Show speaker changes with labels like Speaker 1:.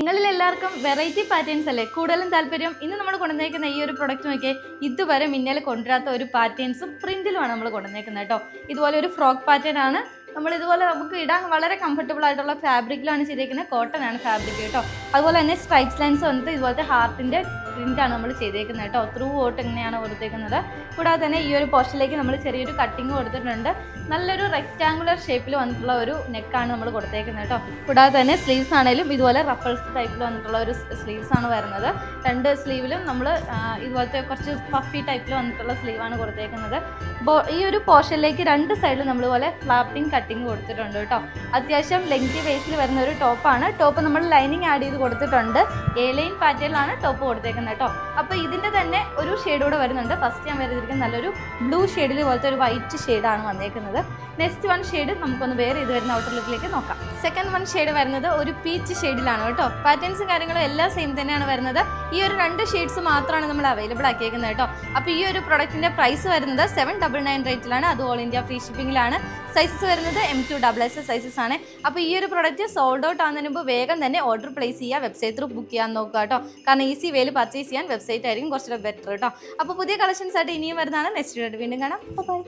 Speaker 1: നിങ്ങളിൽ എല്ലാവർക്കും variety patterns അല്ലേ കൂടുതലും താല്പര്യം. ഇന്ന് നമ്മൾ കൊണ്ടുവന്നേക്കുന്ന ഈ ഒരു പ്രൊഡക്റ്റ് നോക്കിയാൽ ഇതുവരെ മിന്നൽ കൊണ്ടുവരാത്ത ഒരു പാറ്റേൺസും പ്രിന്റിലുമാണ് നമ്മൾ കൊണ്ടുവന്നേക്കുന്നത് കേട്ടോ. ഇതുപോലെ ഒരു ഫ്രോക്ക് പാറ്റേൺ ആണ്. നമ്മൾ ഇതുപോലെ നമുക്ക് ഇടാൻ വളരെ കംഫർട്ടബിൾ ആയിട്ടുള്ള ഫാബ്രിക്കിലാണ് ചെയ്തേക്കുന്നത്. കോട്ടൺ ആണ് ഫാബ്രിക് കേട്ടോ. അതുപോലെ തന്നെ സ്ട്രൈപ്സ് ലൈൻസ് വന്നിട്ട് ഇതുപോലത്തെ ഹാർട്ടിൻ്റെ പ്രിൻ്റാണ് നമ്മൾ ചെയ്തേക്കുന്നത് കേട്ടോ. ത്രൂ ഔട്ട് എങ്ങനെയാണ് കൊടുത്തേക്കുന്നത്. കൂടാതെ തന്നെ ഈ ഒരു പോർഷനിലേക്ക് നമ്മൾ ചെറിയൊരു കട്ടിങ് കൊടുത്തിട്ടുണ്ട്. നല്ലൊരു റെക്റ്റാങ്കുലർ ഷേപ്പിൽ വന്നിട്ടുള്ള ഒരു നെക്കാണ് നമ്മൾ കൊടുത്തേക്കുന്നത് കേട്ടോ. കൂടാതെ തന്നെ സ്ലീവ്സ് ആണെങ്കിലും ഇതുപോലെ റഫൾസ് ടൈപ്പിൽ വന്നിട്ടുള്ള ഒരു സ്ലീവ്സ് ആണ് വരുന്നത്. രണ്ട് സ്ലീവിലും നമ്മൾ ഇതുപോലത്തെ കുറച്ച് പഫി ടൈപ്പിൽ വന്നിട്ടുള്ള സ്ലീവാണ് കൊടുത്തേക്കുന്നത്. ഈ ഒരു പോർഷനിലേക്ക് രണ്ട് സൈഡിൽ നമ്മൾ പോലെ ഫ്ലാപ്പിംഗ് കട്ടിങ് കൊടുത്തിട്ടുണ്ട് കേട്ടോ. അത്യാവശ്യം ലെങ്തി വേസ്റ്റിൽ വരുന്ന ഒരു ടോപ്പാണ്. ടോപ്പ് നമ്മൾ ലൈനിങ് ആഡ് ചെയ്ത് കൊടുത്തിട്ടുണ്ട്. എ ലൈൻ പാറ്റേണിലാണ് ടോപ്പ് കൊടുത്തേക്കുന്നത് കേട്ടോ. അപ്പോൾ ഇതിൻ്റെ തന്നെ ഒരു ഷെയ്ഡ് കൂടെ വരുന്നുണ്ട്. ഫസ്റ്റ് ഞാൻ വരുന്നിരിക്കുന്നത് നല്ലൊരു ബ്ലൂ ഷെയ്ഡിൽ പോലത്തെ ഒരു വൈറ്റ് ഷെയ്ഡാണ് വന്നേക്കുന്നത്. നെക്സ്റ്റ് വൺ ഷെയ്ഡ് നമുക്കൊന്ന് വേറെ ഇത് വരുന്ന ഔട്ടർ ലുക്കിലേക്ക് നോക്കാം. സെക്കൻഡ് വൺ ഷെയ്ഡ് വരുന്നത് ഒരു പീച്ച് ഷെയ്ഡിലാണ് കേട്ടോ. പാറ്റേൺസും കാര്യങ്ങളും എല്ലാം സെയിം തന്നെയാണ് വരുന്നത്. ഈ ഒരു രണ്ട് ഷെയ്ഡ്സ് മാത്രമാണ് നമ്മൾ അവൈലബിൾ ആക്കിയേക്കുന്നത് കേട്ടോ. അപ്പോൾ ഈ ഒരു പ്രൊഡക്റ്റിൻ്റെ പ്രൈസ് വരുന്നത് 799 റേറ്റിലാണ്. അത് ഓൾ ഇന്ത്യ ഫ്രീ ഷിപ്പിംഗിലാണ്. സൈസസ് വരുന്നത് M2XX സൈസസ് ആണ്. അപ്പോൾ ഈ ഒരു പ്രൊഡക്റ്റ് സോൾഡ് ഔട്ട് ആകുന്നതിന് മുമ്പ് വേഗം തന്നെ ഓർഡർ പ്ലേസ് ചെയ്യുക. വെബ്സൈറ്റ് ത്രൂ ബുക്ക് ചെയ്യാൻ നോക്കുക കേട്ടോ. കാരണം ഈസി വേയിൽ പർച്ചേസ് ചെയ്യാൻ വെബ്സൈറ്റ് ആയിരിക്കും കുറച്ചുകൂടെ ബെറ്റർ കേട്ടോ. അപ്പോൾ പുതിയ കളക്ഷൻസ് ആയിട്ട് ഇനിയും വരുന്നതാണ്. നെക്സ്റ്റ് വീഡിയോ വീണ്ടും കാണാം. ബൈ.